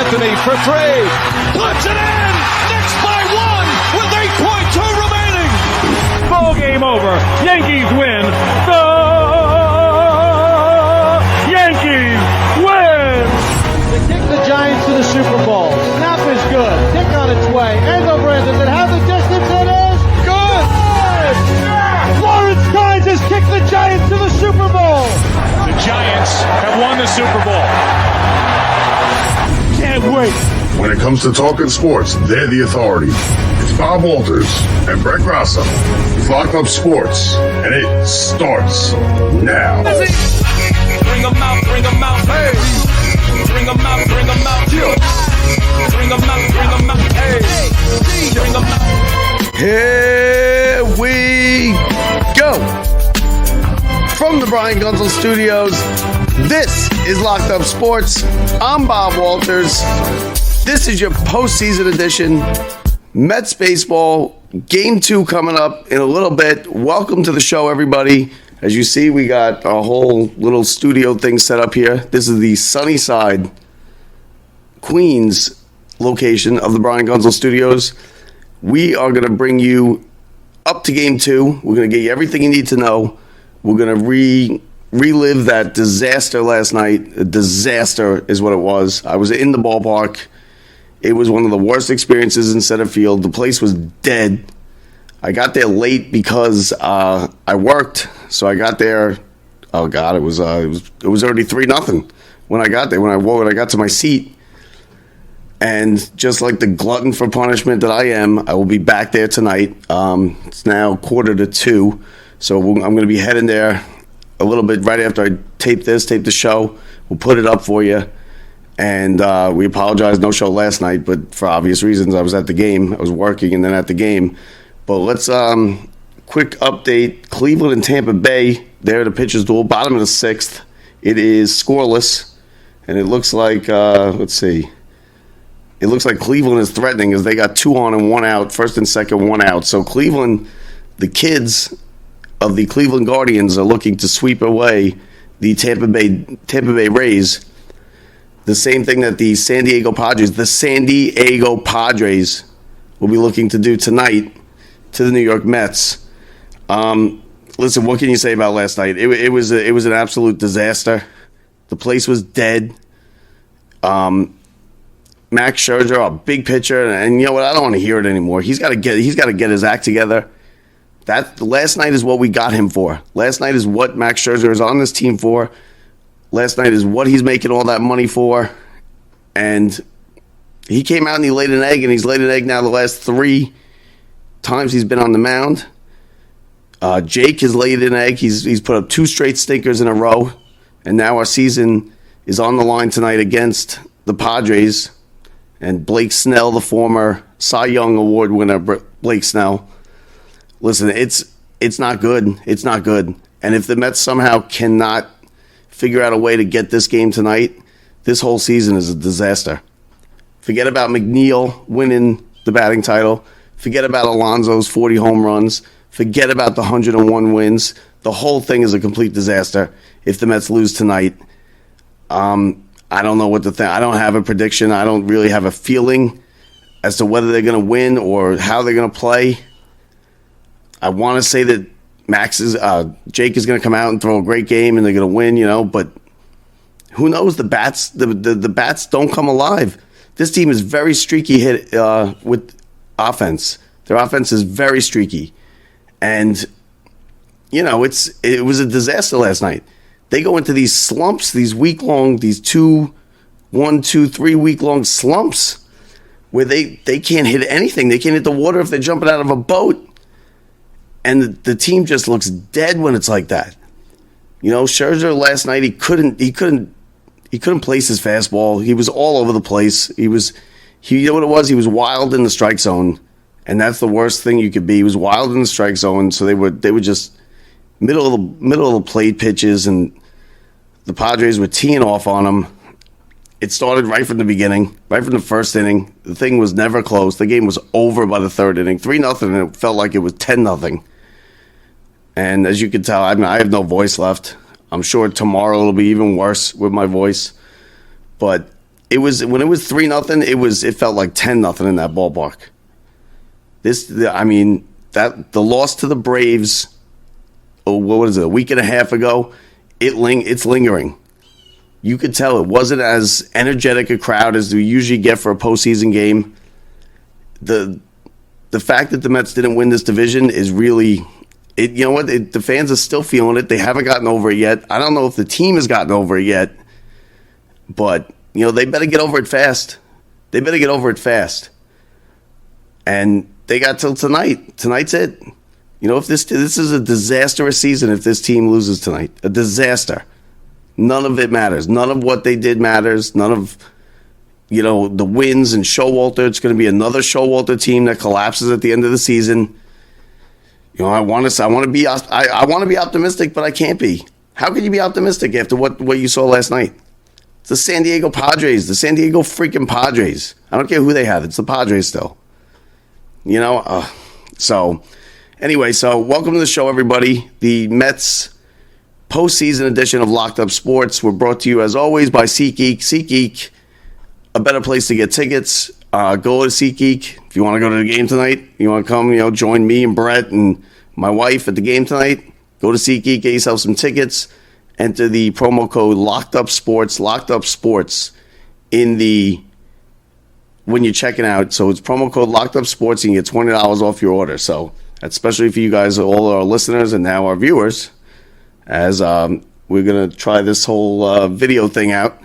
Anthony for three. Puts it in. Knicks by one with 8.2 remaining. Ball game over. Yankees win. The Yankees win. They kick the Giants to the Super Bowl. Snap is good. Kick on its way. Engelbert, does it have the distance? It is good. Lawrence Tynes has kicked the Giants to the Super Bowl. The Giants have won the Super Bowl. Can't wait. When it comes to talking sports, they're the authority. It's Bob Walters and Brett Grasso. It's Locked Up Sports, and it starts now. Bring 'em out, bring 'em out, hey. Bring 'em out, bring 'em out, yeah. Bring 'em out, bring 'em out, hey. Bring 'em out. Here we go. From the Brian Gunzel Studios, this is Locked Up Sports. I'm Bob Walters. This is your postseason edition. Mets baseball, game 2 coming up in a little bit. Welcome to the show, everybody. As you see, we got a whole little studio thing set up here. This is the Sunnyside, Queens location of the Brian Gunzel Studios. We are going to bring you up to game 2. We're going to get you everything you need to know. We're going to relive that disaster last night. A disaster is what it was. I was in the ballpark. It was one of the worst experiences in center field. The place was dead. I got there late because I worked, so I got there. Oh God, it was already 3-0 when I got there. When I got to my seat, and just like the glutton for punishment that I am, I will be back there tonight. It's now 1:45, so I'm going to be heading there a little bit right after I tape the show. We'll put it up for you. And we apologize, no show last night, but for obvious reasons, I was at the game. I was working and then at the game. But let's quick update. Cleveland and Tampa Bay, they're the pitcher's duel, bottom of the 6th. It is scoreless, and it looks like, let's see. It looks like Cleveland is threatening as they got 2 on and 1 out, first and second, 1 out. So Cleveland, the kids of the Cleveland Guardians are looking to sweep away the Tampa Bay Rays. The same thing that the San Diego Padres will be looking to do tonight to the New York Mets. Listen, what can you say about last night? It was an absolute disaster. The place was dead. Max Scherzer, a big pitcher, and you know what? I don't want to hear it anymore. He's got to get his act together. That last night is what we got him for. Last night is what Max Scherzer is on this team for. Last night is what he's making all that money for. And he came out and he laid an egg, and he's laid an egg now the last 3 times he's been on the mound. Jake has laid an egg. He's put up 2 straight stinkers in a row. And now our season is on the line tonight against the Padres. And Blake Snell, the former Cy Young Award winner, Blake Snell. Listen, it's not good. It's not good. And if the Mets somehow cannot figure out a way to get this game tonight, this whole season is a disaster. Forget about McNeil winning the batting title. Forget about Alonso's 40 home runs. Forget about the 101 wins. The whole thing is a complete disaster if the Mets lose tonight. I don't know what to think. I don't have a prediction. I don't really have a feeling as to whether they're going to win or how they're going to play. I want to say that Jake is going to come out and throw a great game and they're going to win, but who knows? The bats don't come alive. This team is very streaky with offense. Their offense is very streaky. And, it was a disaster last night. They go into these slumps, these 3 week-long slumps where they can't hit anything. They can't hit the water if they're jumping out of a boat. And the team just looks dead when it's like that. Scherzer last night, he couldn't place his fastball. He was all over the place. You know what it was? He was wild in the strike zone, and that's the worst thing you could be. He was wild in the strike zone, so they were just middle of the plate pitches, and the Padres were teeing off on him. It started right from the beginning, right from the first inning. The thing was never close. The game was over by the 3rd inning, 3-0, and it felt like it was 10-0. And as you can tell, I have no voice left. I'm sure tomorrow it'll be even worse with my voice. But It was when it was 3-0. It felt like 10-0 in that ballpark. The loss to the Braves. Oh, what was it? A week and a half ago. It's lingering. You could tell it wasn't as energetic a crowd as we usually get for a postseason game. The fact that the Mets didn't win this division is really, you know what? The fans are still feeling it. They haven't gotten over it yet. I don't know if the team has gotten over it yet, but they better get over it fast. And they got till tonight. Tonight's it. If this is a disastrous season if this team loses tonight. A disaster. None of it matters. None of what they did matters. None of, the wins and Showalter. It's going to be another Showalter team that collapses at the end of the season. I want to be optimistic, but I can't be. How can you be optimistic after what you saw last night? It's the San Diego Padres, the San Diego freaking Padres. I don't care who they have. It's the Padres still. So welcome to the show, everybody. The Mets postseason edition of Locked Up Sports. We're brought to you, as always, by SeatGeek. SeatGeek, a better place to get tickets. Go to SeatGeek. If you want to go to the game tonight, you want to come, join me and Brett and my wife at the game tonight, go to SeatGeek, get yourself some tickets. Enter the promo code Locked Up Sports when you're checking out. So it's promo code Locked Up Sports, and you get $20 off your order. So that's especially for you guys, all our listeners and now our viewers, as we're going to try this whole video thing out.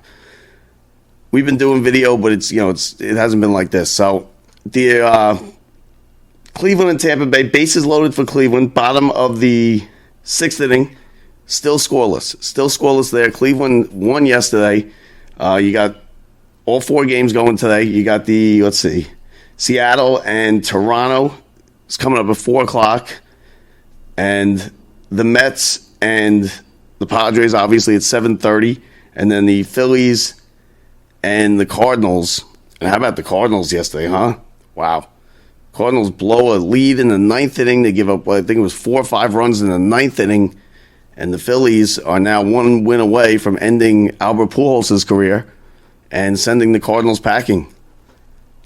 We've been doing video, but it hasn't been like this. So the Cleveland and Tampa Bay, bases loaded for Cleveland, bottom of the 6th inning, still scoreless there. Cleveland won yesterday. You got all 4 games going today. You got Seattle and Toronto. It's coming up at 4 o'clock. And the Mets and the Padres, obviously, at 7:30. And then the Phillies and the Cardinals. And how about the Cardinals yesterday, huh? Wow. Cardinals blow a lead in the 9th inning. They give up, I think it was 4 or 5 runs in the 9th inning. And the Phillies are now 1 win away from ending Albert Pujols' career and sending the Cardinals packing.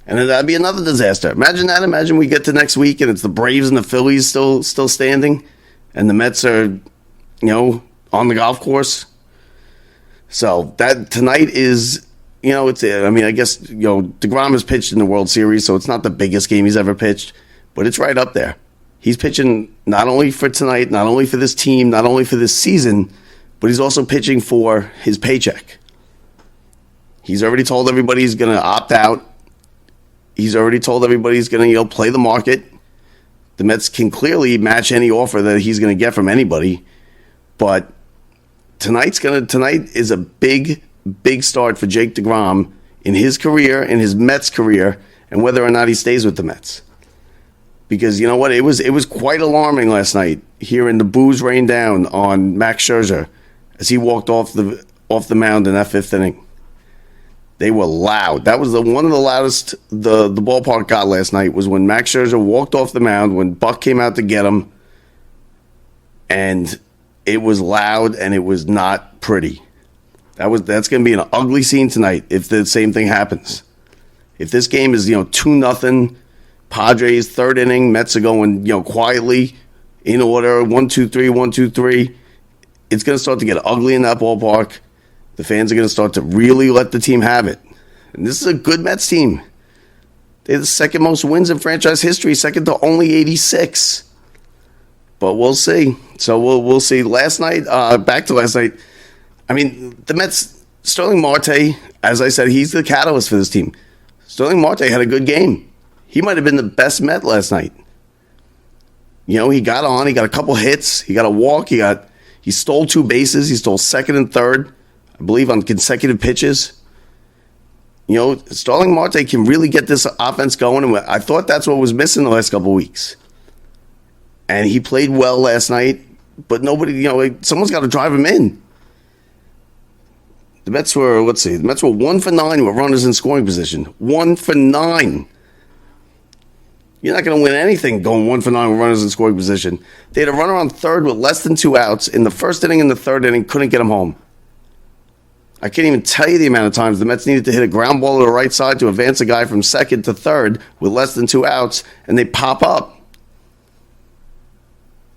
And then that'd be another disaster. Imagine that. Imagine we get to next week and it's the Braves and the Phillies still standing, and the Mets are, on the golf course. So that tonight is, I guess, DeGrom has pitched in the World Series, so it's not the biggest game he's ever pitched, but it's right up there. He's pitching not only for tonight, not only for this team, not only for this season, but he's also pitching for his paycheck. He's already told everybody he's going to opt out. He's already told everybody he's going to, play the market. The Mets can clearly match any offer that he's going to get from anybody. But tonight is a big, big start for Jake DeGrom in his career, in his Mets career, and whether or not he stays with the Mets. Because you know what? It was quite alarming last night, hearing the boos rain down on Max Scherzer as he walked off the mound in that 5th inning. They were loud. That was one of the loudest the ballpark got last night, was when Max Scherzer walked off the mound, when Buck came out to get him, and it was loud and it was not pretty. That's going to be an ugly scene tonight if the same thing happens. If this game is 2-0, Padres 3rd inning, Mets are going quietly in order, 1-2-3, 1-2-3. It's going to start to get ugly in that ballpark. The fans are going to start to really let the team have it. And this is a good Mets team. They have the 2nd most wins in franchise history, second to only 86. But we'll see. So we'll see. Last night, back to last night, the Mets, Sterling Marte, as I said, he's the catalyst for this team. Sterling Marte had a good game. He might have been the best Met last night. He got on. He got a couple hits. He got a walk. He stole 2 bases. He stole 2nd and 3rd. I believe on consecutive pitches. Sterling Marte can really get this offense going, and I thought that's what was missing the last couple of weeks. And he played well last night, but nobody, someone's got to drive him in. The Mets were, 1 for 9 with runners in scoring position. 1 for 9. You're not going to win anything going 1 for 9 with runners in scoring position. They had a runner on 3rd with less than 2 outs in the 1st inning and the 3rd inning, couldn't get him home. I can't even tell you the amount of times the Mets needed to hit a ground ball to the right side to advance a guy from second to third with less than 2 outs, and they pop up.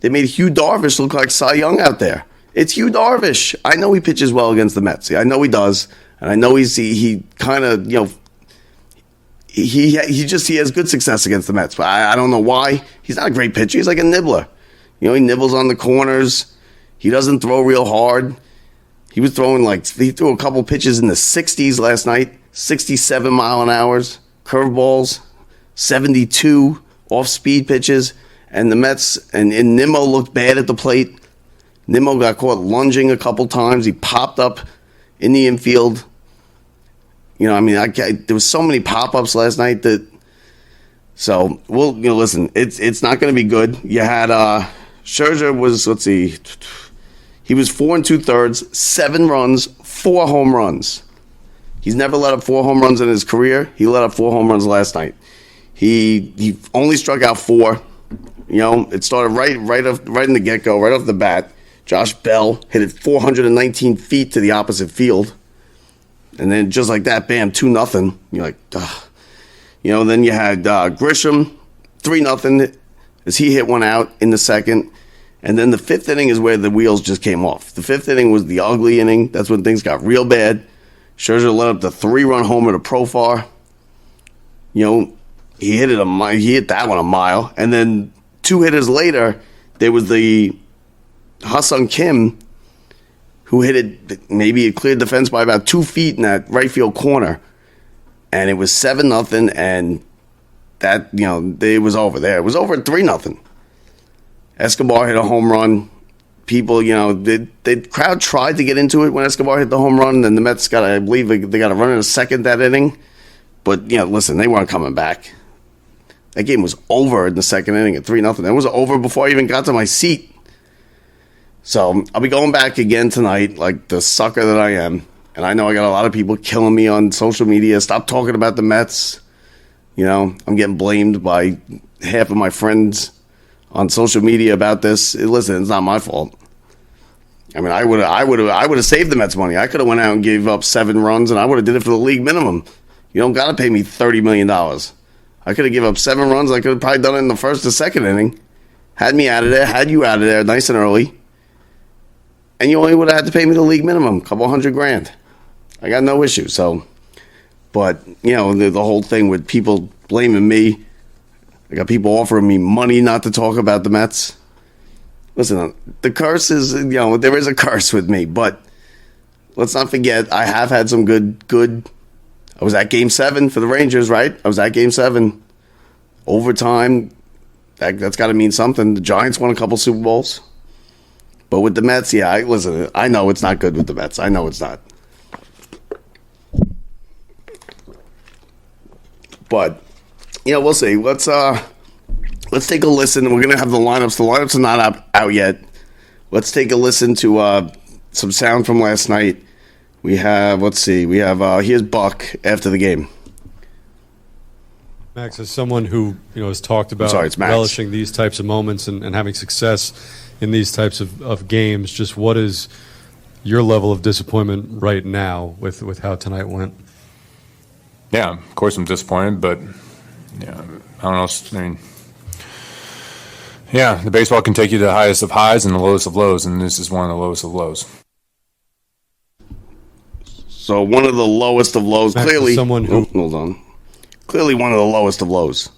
They made Hugh Darvish look like Cy Young out there. It's Hugh Darvish. I know he pitches well against the Mets. I know he does, and I know he kind of, he has good success against the Mets. But I don't know why. He's not a great pitcher. He's like a nibbler. He nibbles on the corners. He doesn't throw real hard. He was throwing he threw a couple pitches in the 60s last night, 67 mile an hour, curveballs, 72 off-speed pitches, and the Mets, and Nimmo looked bad at the plate. Nimmo got caught lunging a couple times. He popped up in the infield. There was so many pop-ups last night that, so, listen, it's not going to be good. You had, Scherzer was, he was 4 2/3, 7 runs, 4 home runs. He's never let up 4 home runs in his career. He let up 4 home runs last night. He only struck out 4. It started right in the get-go, right off the bat. Josh Bell hit it 419 feet to the opposite field. And then just like that, bam, 2-0. You're like, ugh. Then you had Grisham, 3-0, as he hit one out in the second. And then the 5th inning is where the wheels just came off. The 5th inning was the ugly inning. That's when things got real bad. Scherzer let up the 3-run homer to Profar. He hit that one a mile. And then 2 hitters later, there was the Ha-Seong Kim, who hit it, maybe it cleared the fence by about 2 feet in that right field corner. And it was 7-0, and that, it was over there. It was over at 3-0. Escobar hit a home run. People, the crowd tried to get into it when Escobar hit the home run, and the Mets I believe they got a run in a second that inning. But, listen, they weren't coming back. That game was over in the second inning at 3-0. It was over before I even got to my seat. So I'll be going back again tonight like the sucker that I am. And I know I got a lot of people killing me on social media. Stop talking about the Mets. I'm getting blamed by half of my friends on social media about this. Listen, it's not my fault. I would have saved the Mets money. I could have went out and gave up 7 runs, and I would have did it for the league minimum. You don't got to pay me $30 million. I could have given up 7 runs. I could have probably done it in the first or second inning. Had me out of there. Had you out of there nice and early. And you only would have had to pay me the league minimum, $200,000. I got no issue. So, but, the whole thing with people blaming me. I got people offering me money not to talk about the Mets. Listen, the curse is, there is a curse with me. But let's not forget, I have had some good. I was at Game 7 for the Rangers, right? I was at Game 7. Overtime, that's got to mean something. The Giants won a couple Super Bowls. But with the Mets, listen, I know it's not good with the Mets. I know it's not. But, we'll see. Let's take a listen. We're going to have the lineups. The lineups are not out yet. Let's take a listen to some sound from last night. We have, here's Buck after the game. Max, as someone who has talked about relishing these types of moments and having success in these types of games, just what is your level of disappointment right now with how tonight went? Yeah, of course I'm disappointed, but I don't know. The baseball can take you to the highest of highs and the lowest of lows, and this is one of the lowest of lows. So one of the lowest of lows, Max, clearly. Hold on. Clearly one of the lowest of lows.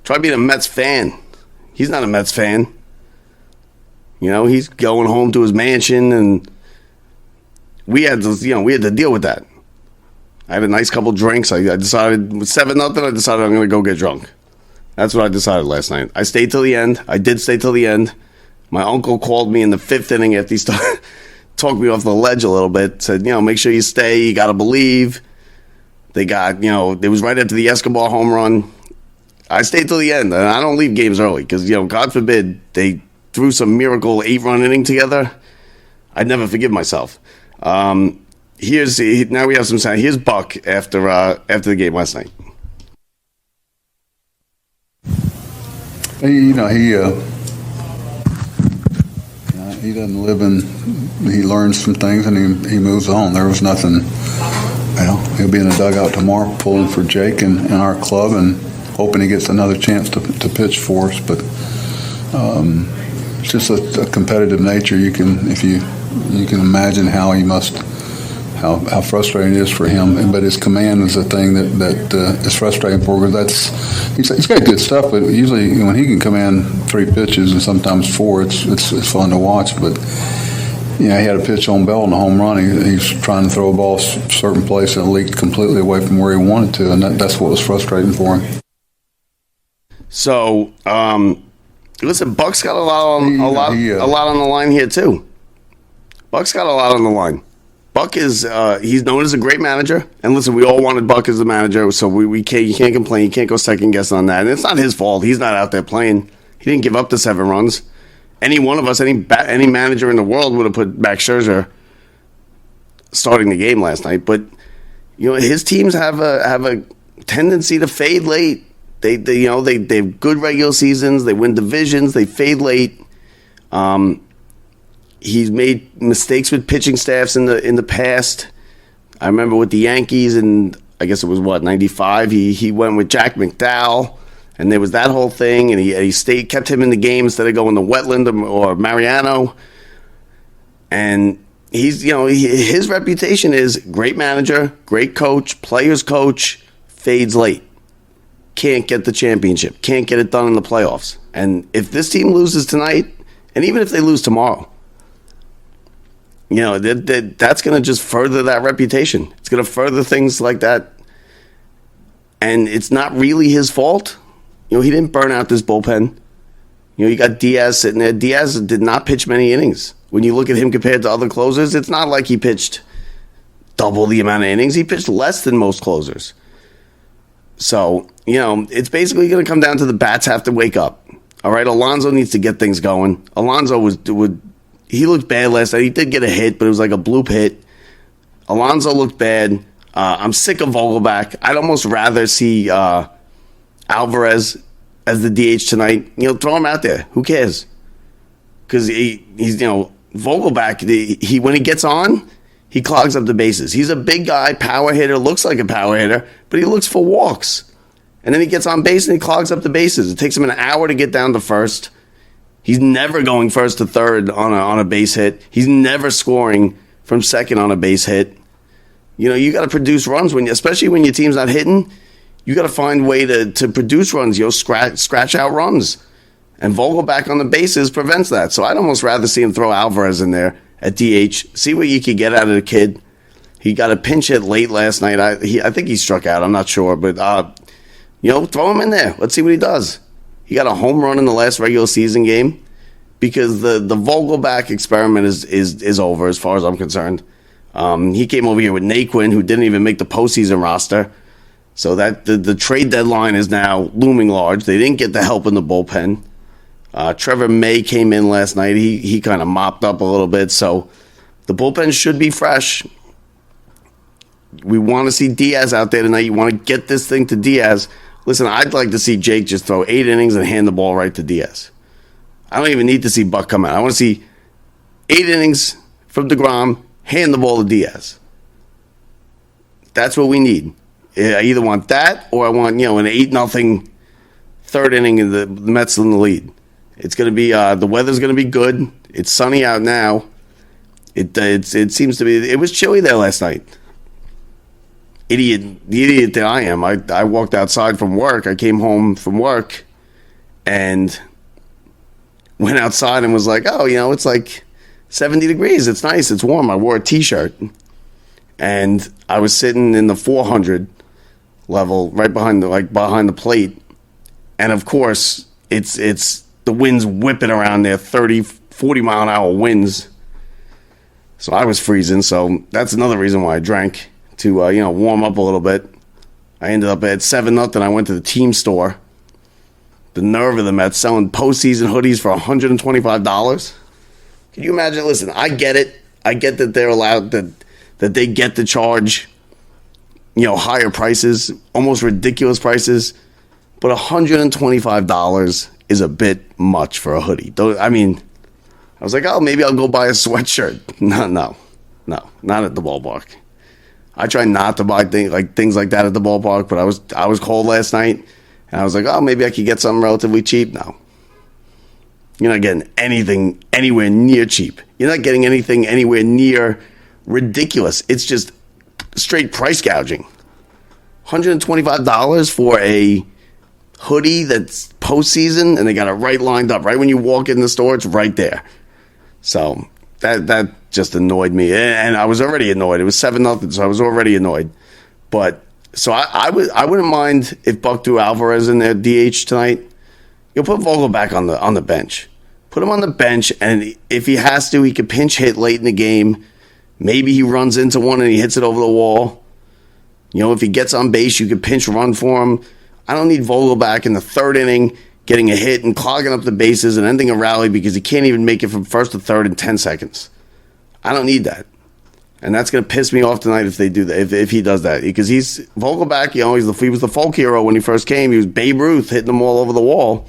Try being a Mets fan. He's not a Mets fan. He's going home to his mansion, and we had to deal with that. I had a nice couple drinks. I decided with 7-0, I decided I'm going to go get drunk. That's what I decided last night. I stayed till the end. I did stay till the end. My uncle called me in the 5th inning after he started talked me off the ledge a little bit. Said, make sure you stay. You got to believe. They got, it was right after the Escobar home run. I stayed till the end, and I don't leave games early because, God forbid they threw some miracle 8-run inning together. I'd never forgive myself. Now we have some sound. Here's Buck after the game last night. he doesn't live in. He learns some things and he moves on. There was nothing. He'll be in the dugout tomorrow, pulling for Jake and our club, and hoping he gets another chance to pitch for us. But it's just a competitive nature. You can imagine how he must. How frustrating it is for him, but his command is a thing that is frustrating for him. He's got good stuff, but usually when he can command 3 pitches and sometimes 4, it's fun to watch. But he had a pitch on Bell in the home run. He's trying to throw a ball a certain place and it leaked completely away from where he wanted to, and that's what was frustrating for him. So, listen, Buck's got a lot on the line here too. Buck's got a lot on the line. Buck is he's known as a great manager, and listen, we all wanted Buck as the manager, so you can't complain. You can't go second guess on that, and it's not his fault. He's not out there playing. He didn't give up the 7 runs. Any one of us, any manager in the world would have put Max Scherzer starting the game last night. But his teams have a tendency to fade late. They have good regular seasons. They win divisions. They fade late. He's made mistakes with pitching staffs in the past. I remember with the Yankees, and I guess it was 95. He went with Jack McDowell, and there was that whole thing, and he kept him in the game instead of going to Wetland or Mariano. And his reputation is great manager, great coach, players coach, fades late, can't get the championship, can't get it done in the playoffs. And if this team loses tonight, and even if they lose tomorrow, that's going to just further that reputation. It's going to further things like that. And it's not really his fault. He didn't burn out this bullpen. You got Diaz sitting there. Diaz did not pitch many innings. When you look at him compared to other closers, it's not like he pitched double the amount of innings. He pitched less than most closers. So, it's basically going to come down to the bats have to wake up. All right, Alonso needs to get things going. Alonso he looked bad last night. He did get a hit, but it was like a bloop hit. Alonso looked bad. I'm sick of Vogelback. I'd almost rather see Alvarez as the DH tonight. Throw him out there. Who cares? Because he's Vogelback. When he gets on, he clogs up the bases. He's a big guy, power hitter, looks like a power hitter, but he looks for walks. And then he gets on base and he clogs up the bases. It takes him an hour to get down to first. He's never going first to third on a base hit. He's never scoring from second on a base hit. You got to produce runs especially when your team's not hitting. You got to find a way to produce runs. Scratch out runs, and Vogelback on the bases prevents that. So I'd almost rather see him throw Alvarez in there at DH. See what you could get out of the kid. He got a pinch hit late last night. I think he struck out. I'm not sure, but throw him in there. Let's see what he does. He got a home run in the last regular season game because the Vogelback experiment is over as far as I'm concerned. He came over here with Naquin, who didn't even make the postseason roster. So that the trade deadline is now looming large. They didn't get the help in the bullpen. Trevor May came in last night. He kind of mopped up a little bit. So the bullpen should be fresh. We want to see Diaz out there tonight. You want to get this thing to Diaz. Listen, I'd like to see Jake just throw 8 innings and hand the ball right to Diaz. I don't even need to see Buck come out. I want to see 8 innings from DeGrom, hand the ball to Diaz. That's what we need. I either want that or I want, an 8-0 third inning and the Mets in the lead. It's going to be, the weather's going to be good. It's sunny out now. It seems to be, it was chilly there last night. The idiot that I am. I walked outside from work. I came home from work and went outside and was like, it's like 70 degrees. It's nice. It's warm. I wore a T-shirt. And I was sitting in the 400 level right behind the plate. And of course, it's the wind's whipping around there, 30, 40 mile an hour winds. So I was freezing. So that's another reason why I drank. To warm up a little bit. I ended up at 7-0. I went to the team store. The nerve of the Mets selling postseason hoodies for $125. Can you imagine? Listen, I get it. I get that they're allowed that they get to charge, higher prices, almost ridiculous prices. But $125 is a bit much for a hoodie. I was like, oh, maybe I'll go buy a sweatshirt. No, not at the ballpark. I try not to buy things like that at the ballpark, but I was cold last night, and I was like, oh, maybe I could get something relatively cheap. No. You're not getting anything anywhere near cheap. You're not getting anything anywhere near ridiculous. It's just straight price gouging. $125 for a hoodie that's postseason, and they got it right lined up. Right when you walk in the store, it's right there. So that just annoyed me, and I was already annoyed. It was 7-0, so I was already annoyed. But so I wouldn't mind if Buck threw Alvarez in there DH tonight. You'll put Vogel back on the bench. Put him on the bench, and if he has to, he could pinch hit late in the game. Maybe he runs into one and he hits it over the wall. If he gets on base, you could pinch run for him. I don't need Vogel back in the third inning getting a hit and clogging up the bases and ending a rally because he can't even make it from first to third in 10 seconds. I don't need that. And that's going to piss me off tonight if they do that, if he does that. Because he's Vogelback, he was the folk hero when he first came. He was Babe Ruth hitting them all over the wall.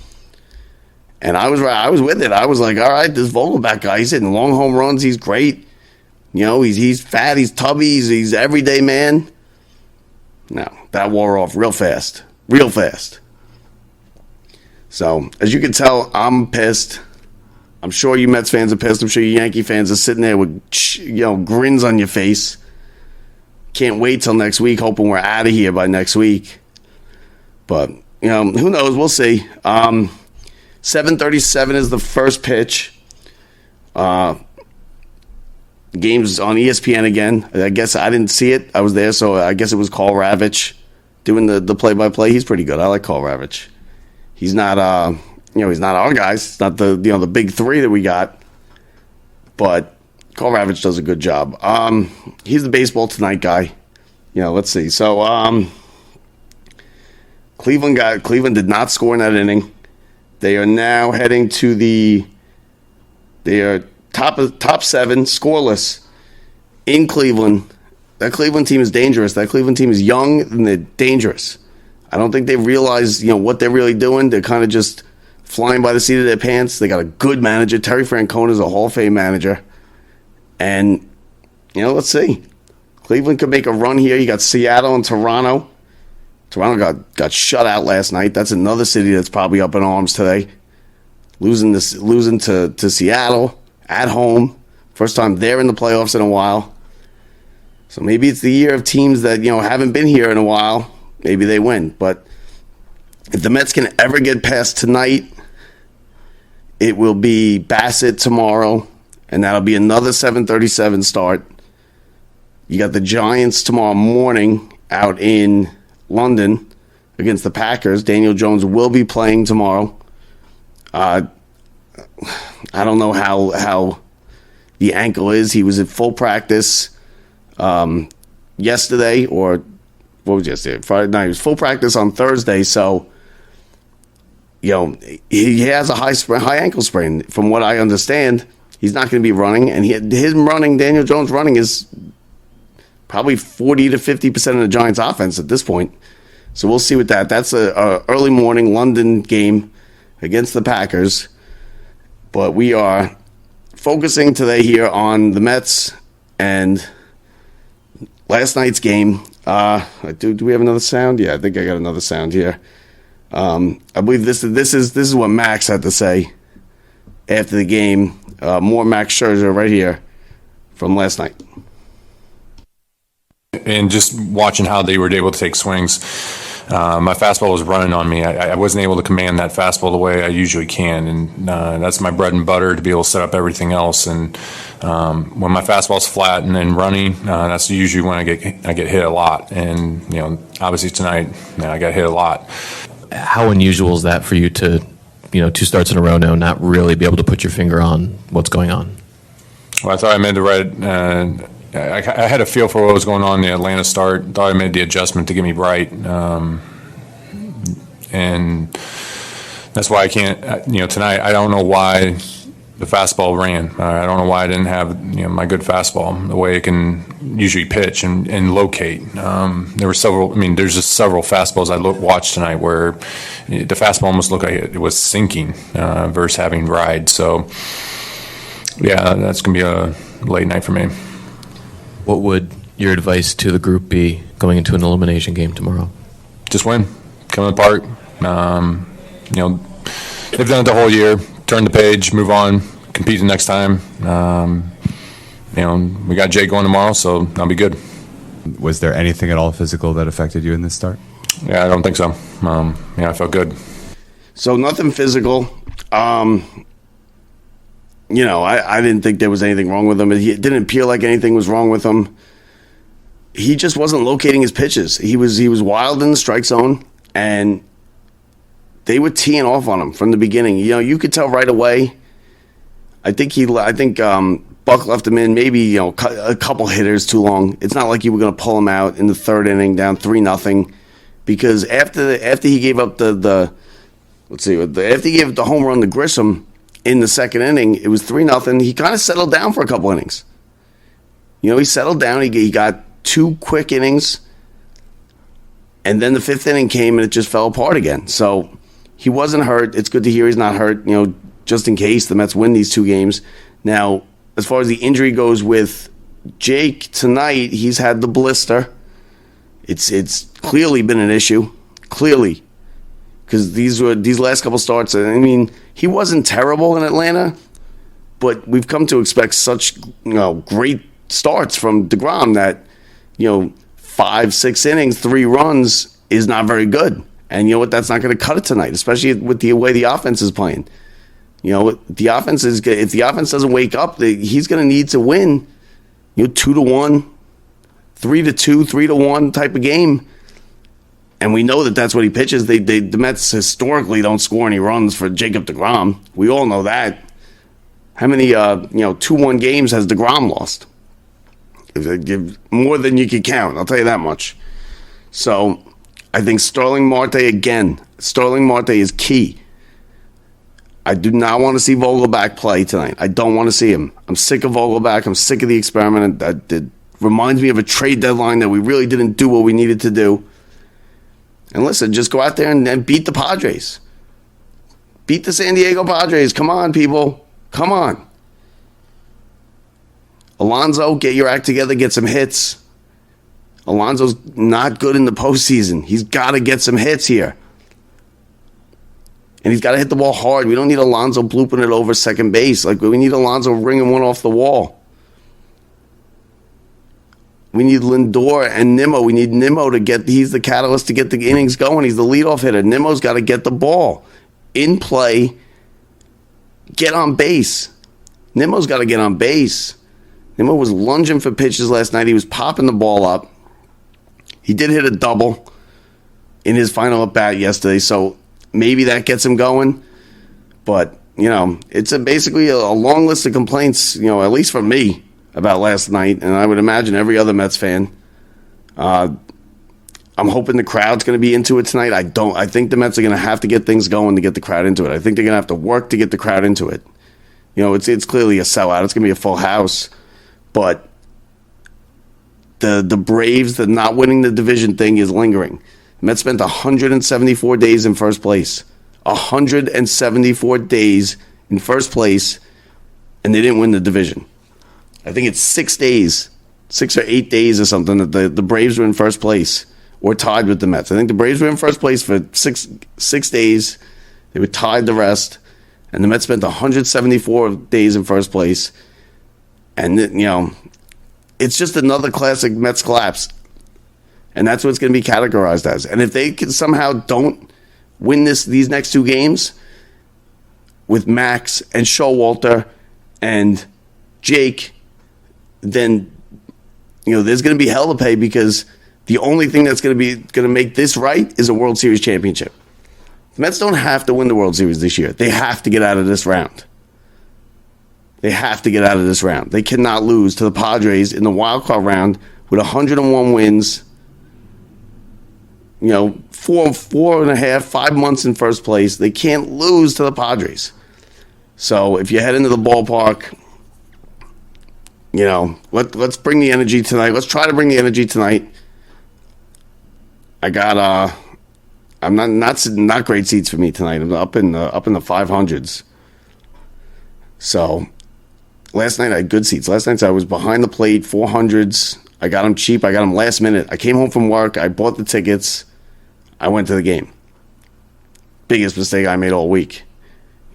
And I was with it. I was like, all right, this Vogelback guy, he's hitting long home runs. He's great. He's fat, he's tubby, he's everyday man. No, that wore off real fast. Real fast. So, as you can tell, I'm pissed. I'm sure you Mets fans are pissed. I'm sure you Yankee fans are sitting there with, grins on your face. Can't wait till next week, hoping we're out of here by next week. But, who knows? We'll see. 7:37 is the first pitch. The game's on ESPN again. I guess I didn't see it. I was there, so I guess it was Carl Ravitch doing the play-by-play. He's pretty good. I like Carl Ravitch. He's not, he's not our guys. It's not the big three that we got. But Carl Ravitch does a good job. He's the baseball tonight guy. Let's see. So Cleveland did not score in that inning. They are now heading to they are top 7 scoreless in Cleveland. That Cleveland team is dangerous. That Cleveland team is young and they're dangerous. I don't think they realize, what they're really doing. They're kind of just flying by the seat of their pants. They got a good manager. Terry Francona is a Hall of Fame manager. And, let's see. Cleveland could make a run here. You got Seattle and Toronto. Toronto got shut out last night. That's another city that's probably up in arms today. Losing to Seattle at home. First time they're in the playoffs in a while. So maybe it's the year of teams that, haven't been here in a while. Maybe they win. But if the Mets can ever get past tonight, it will be Bassett tomorrow, and that'll be another 7:37 start. You got the Giants tomorrow morning out in London against the Packers. Daniel Jones will be playing tomorrow. I don't know how the ankle is. He was at full practice yesterday, or what was yesterday? Friday night. He was full practice on Thursday, so he has a high ankle sprain. From what I understand, he's not going to be running, and Daniel Jones running is probably 40 to 50% of the Giants' offense at this point. So we'll see with that. That's a early morning London game against the Packers. But we are focusing today here on the Mets and last night's game. Do we have another sound? Yeah, I think I got another sound here. I believe this is what Max had to say after the game. More Max Scherzer right here from last night. And just watching how they were able to take swings. My fastball was running on me. I wasn't able to command that fastball the way I usually can, and that's my bread and butter to be able to set up everything else. And when my fastball's flat and then running, that's usually when I get hit a lot. And obviously tonight, I got hit a lot. How unusual is that for you to, 2 starts in a row now, not really be able to put your finger on what's going on? Well, I thought I made the right. I had a feel for what was going on in the Atlanta start. Thought I made the adjustment to get me right, and that's why I can't. Tonight I don't know why the fastball ran. I don't know why I didn't have my good fastball the way it can usually pitch and locate. There were several. There's just several fastballs I watched tonight where the fastball almost looked like it was sinking versus having ride. So. Yeah, that's going to be a late night for me. What would your advice to the group be going into an elimination game tomorrow? Just win. Come to the park. They've done it the whole year. Turn the page, move on, compete the next time. We got Jay going tomorrow, so that'll be good. Was there anything at all physical that affected you in this start? Yeah, I don't think so. I felt good. So nothing physical. I didn't think there was anything wrong with him. It didn't appear like anything was wrong with him. He just wasn't locating his pitches. He was wild in the strike zone, and they were teeing off on him from the beginning. You could tell right away. I think Buck left him in maybe a couple hitters too long. It's not like you were going to pull him out in the third inning down 3-0, because after he gave up after he gave up the home run to Grisham in the second inning, it was 3-0. He kind of settled down for a couple innings. He settled down. He got 2 quick innings, and then the 5th inning came and it just fell apart again. So he wasn't hurt. It's good to hear he's not hurt. Just in case the Mets win these 2 games. Now, as far as the injury goes with Jake tonight, he's had the blister. It's clearly been an issue. Clearly. Because these last couple starts, he wasn't terrible in Atlanta, but we've come to expect such great starts from DeGrom that 5-6 innings, 3 runs is not very good. And you know what? That's not going to cut it tonight, especially with the way the offense is playing. The offense if the offense doesn't wake up, he's going to need to win 2-1, 3-2, 3-1 type of game. And we know that that's what he pitches. The Mets historically don't score any runs for Jacob deGrom. We all know that. How many 2-1 games has deGrom lost? More than you could count. I'll tell you that much. So I think Starling Marte again. Starling Marte is key. I do not want to see Vogelback play tonight. I don't want to see him. I'm sick of Vogelback. I'm sick of the experiment. It reminds me of a trade deadline that we really didn't do what we needed to do. And listen, just go out there and beat the Padres. Beat the San Diego Padres. Come on, people. Come on. Alonso, get your act together. Get some hits. Alonso's not good in the postseason. He's got to get some hits here. And he's got to hit the ball hard. We don't need Alonso blooping it over second base. We need Alonso ringing one off the wall. We need Lindor and Nimmo. We need Nimmo he's the catalyst to get the innings going. He's the leadoff hitter. Nimmo's got to get the ball in play, get on base. Nimmo's got to get on base. Nimmo was lunging for pitches last night. He was popping the ball up. He did hit a double in his final at-bat yesterday, so maybe that gets him going. But, it's basically a long list of complaints, at least from me, about last night, and I would imagine every other Mets fan. I'm hoping the crowd's going to be into it tonight. I think the Mets are going to have to get things going to get the crowd into it. I think they're going to have to work to get the crowd into it. It's clearly a sellout. It's going to be a full house. But the Braves, the not winning the division thing is lingering. The Mets spent 174 days in first place. 174 days in first place, and they didn't win the division. I think it's 6 days, 6 or 8 days or something, that the Braves were in first place or tied with the Mets. I think the Braves were in first place for six days. They were tied the rest, and the Mets spent 174 days in first place. And, it's just another classic Mets collapse. And that's what it's going to be categorized as. And if they can somehow don't win these next 2 games with Max and Showalter and Jake, then there's going to be hell to pay, because the only thing that's going to make this right is a World Series championship. The Mets don't have to win the World Series this year. They have to get out of this round. They have to get out of this round. They cannot lose to the Padres in the wild card round with 101 wins. 4.5, 5 months in first place. They can't lose to the Padres. So if you head into the ballpark, let's bring the energy tonight. Let's try to bring the energy tonight. I got I'm not great seats for me tonight. I'm up in the 500s. So last night I had good seats. Last night I was behind the plate, 400s. I got them cheap. I got them last minute. I came home from work. I bought the tickets. I went to the game. Biggest mistake I made all week.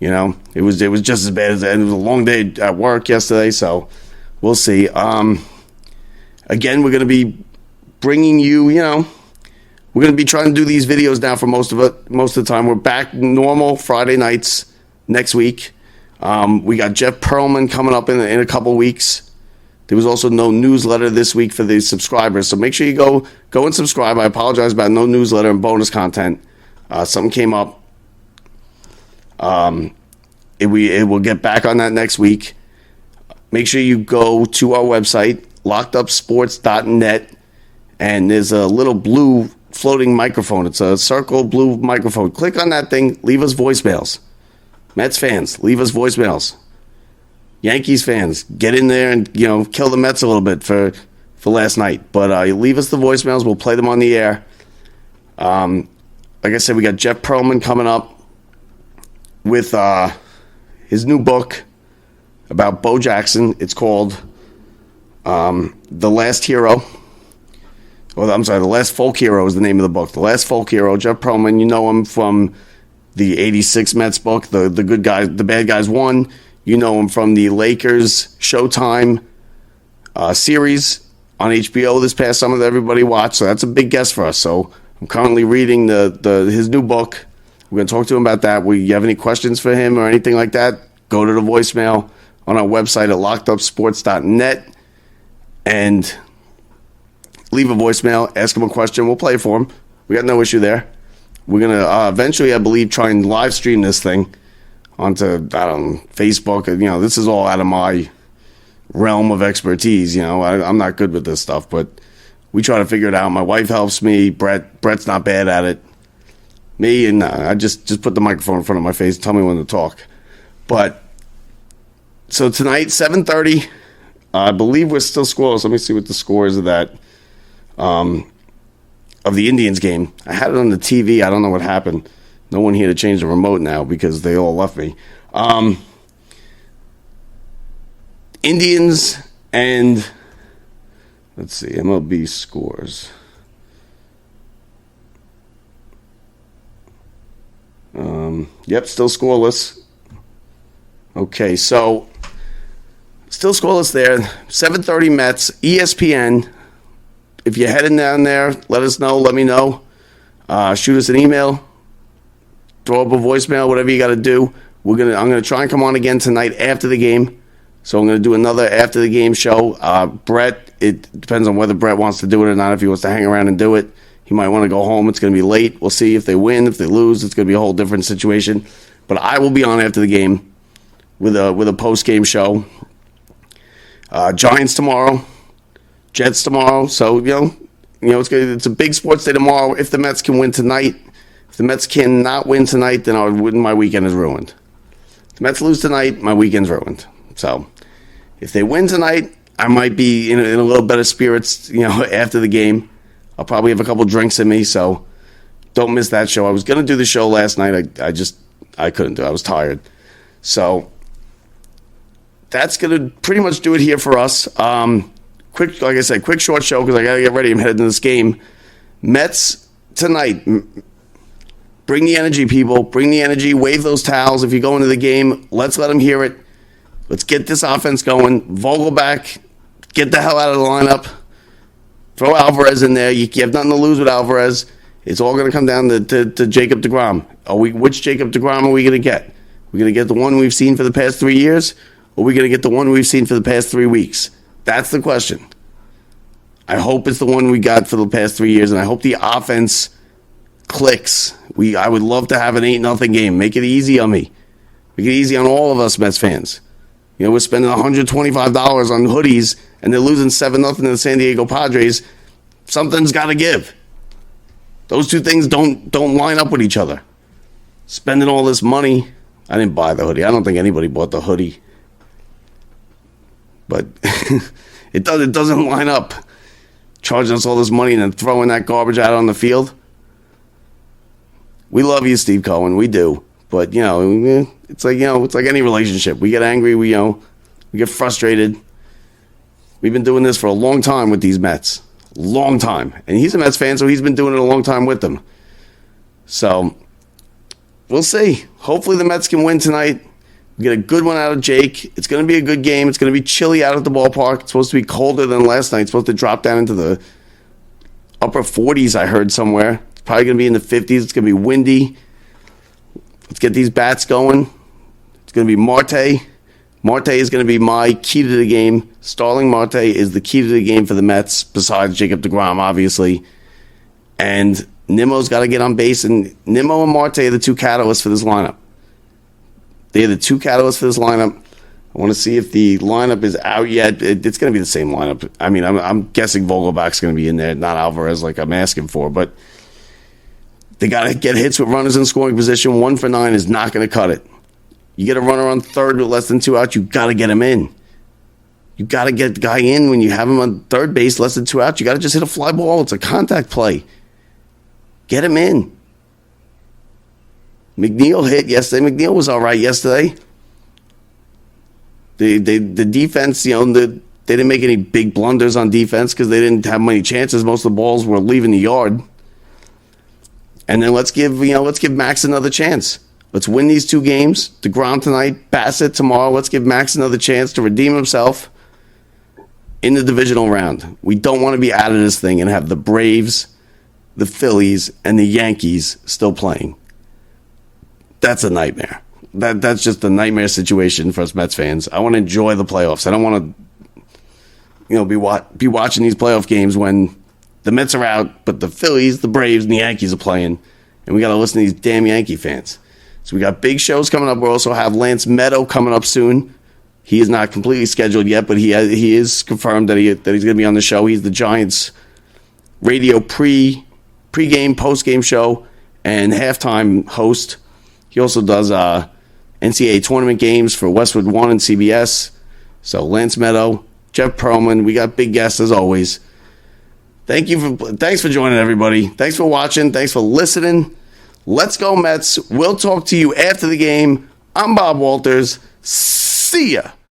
You know, it was just as bad as, and it was a long day at work yesterday, so we'll see. Again, we're going to be bringing you, we're going to be trying to do these videos now for most of the time. We're back normal Friday nights next week. We got Jeff Pearlman coming up in a couple weeks. There was also no newsletter this week for the subscribers, so make sure you go and subscribe. I apologize about no newsletter and bonus content. Something came up. It will get back on that next week. Make sure you go to our website, lockedupsports.net, and there's a little blue floating microphone. It's a circle blue microphone. Click on that thing. Leave us voicemails. Mets fans, leave us voicemails. Yankees fans, get in there and kill the Mets a little bit for last night. But leave us the voicemails. We'll play them on the air. Like I said, we got Jeff Pearlman coming up with his new book about Bo Jackson. It's called The Last Hero. I'm sorry, The Last Folk Hero is the name of the book. The Last Folk Hero. Jeff Pearlman, you know him from the 86 Mets book, The Good Guys, The Bad Guys Won. You know him from the Lakers Showtime series on HBO this past summer that everybody watched. So that's a big guest for us. So I'm currently reading his new book. We're going to talk to him about that. You have any questions for him or anything like that, go to the voicemail on our website at lockedupsports.net and leave a voicemail, ask him a question. We'll play for him. We got no issue there. We're going to eventually, I believe, try and live stream this thing onto, Facebook. This is all out of my realm of expertise. I'm not good with this stuff, but we try to figure it out. My wife helps me. Brett's not bad at it. Me, and I just put the microphone in front of my face and tell me when to talk. But, so tonight, 7:30, I believe we're still scoreless. Let me see what the score is of that, of the Indians game. I had it on the TV. I don't know what happened. No one here to change the remote now because they all left me. Indians and, let's see, MLB scores. Yep, still scoreless. Okay, so still scoreless there. 7:30 Mets, ESPN. If you're heading down there, let us know. Let me know. Shoot us an email. Throw up a voicemail. Whatever you got to do. I'm gonna try and come on again tonight after the game. So I'm gonna do another after the game show. Brett. It depends on whether Brett wants to do it or not. If he wants to hang around and do it. He might want to go home. It's going to be late. We'll see if they win. If they lose, it's going to be a whole different situation. But I will be on after the game with a post-game show. Giants tomorrow. Jets tomorrow. So, it's a big sports day tomorrow. If the Mets can win tonight. If the Mets cannot win tonight, then my weekend is ruined. If the Mets lose tonight, my weekend's ruined. So, if they win tonight, I might be in a little better spirits, after the game. I'll probably have a couple drinks in me, so don't miss that show. I was going to do the show last night. I couldn't do it. I was tired. So that's going to pretty much do it here for us. Quick short show because I got to get ready. I'm heading to this game. Mets tonight. Bring the energy, people. Bring the energy. Wave those towels if you go into the game. Let's let them hear it. Let's get this offense going. Vogelback, get the hell out of the lineup. Throw Alvarez in there. You have nothing to lose with Alvarez. It's all going to come down to Jacob deGrom. Which Jacob deGrom are we going to get? We're going to get the one we've seen for the past 3 years, or are we going to get the one we've seen for the past 3 weeks? That's the question. I hope it's the one we got for the past 3 years, and I hope the offense clicks. I would love to have an 8-0 game. Make it easy on me. Make it easy on all of us Mets fans. We're spending $125 on hoodies, and they're losing 7-0 to the San Diego Padres. Something's got to give. Those two things don't line up with each other. Spending all this money. I didn't buy the hoodie. I don't think anybody bought the hoodie. But it doesn't line up. Charging us all this money and then throwing that garbage out on the field. We love you, Steve Cohen. We do. But, it's like any relationship. We get angry. We We get frustrated. We've been doing this for a long time with these Mets. Long time. And he's a Mets fan, so he's been doing it a long time with them. So, we'll see. Hopefully the Mets can win tonight. We get a good one out of Jake. It's going to be a good game. It's going to be chilly out at the ballpark. It's supposed to be colder than last night. It's supposed to drop down into the upper 40s, I heard somewhere. It's probably going to be in the 50s. It's going to be windy. Let's get these bats going. It's going to be Marte. Marte is going to be my key to the game. Starling Marte is the key to the game for the Mets, besides Jacob deGrom, obviously. And Nimmo's got to get on base. And Nimmo and Marte are the two catalysts for this lineup. They are the two catalysts for this lineup. I want to see if the lineup is out yet. It's going to be the same lineup. I mean, I'm guessing Vogelbach's going to be in there, not Alvarez like I'm asking for. But they got to get hits with runners in scoring position. 1 for 9 is not going to cut it. You get a runner on third with less than 2 outs, you got to get him in. You got to get the guy in when you have him on third base, less than 2 outs. You got to just hit a fly ball. It's a contact play. Get him in. McNeil hit yesterday. McNeil was all right yesterday. The defense, they didn't make any big blunders on defense because they didn't have many chances. Most of the balls were leaving the yard. And then let's give Max another chance. Let's win these 2 games. DeGrom tonight, Bassett tomorrow. Let's give Max another chance to redeem himself in the divisional round. We don't want to be out of this thing and have the Braves, the Phillies, and the Yankees still playing. That's a nightmare. That's just a nightmare situation for us Mets fans. I want to enjoy the playoffs. I don't want to, be watching these playoff games when the Mets are out, but the Phillies, the Braves, and the Yankees are playing, and we got to listen to these damn Yankee fans. So we got big shows coming up. We also have Lance Meadow coming up soon. He is not completely scheduled yet, but he is confirmed that he's going to be on the show. He's the Giants radio pregame, postgame show, and halftime host. He also does NCAA tournament games for Westwood One and CBS. So Lance Meadow, Jeff Perlman, we got big guests as always. Thanks for joining, everybody. Thanks for watching. Thanks for listening. Let's go, Mets. We'll talk to you after the game. I'm Bob Walters. See ya.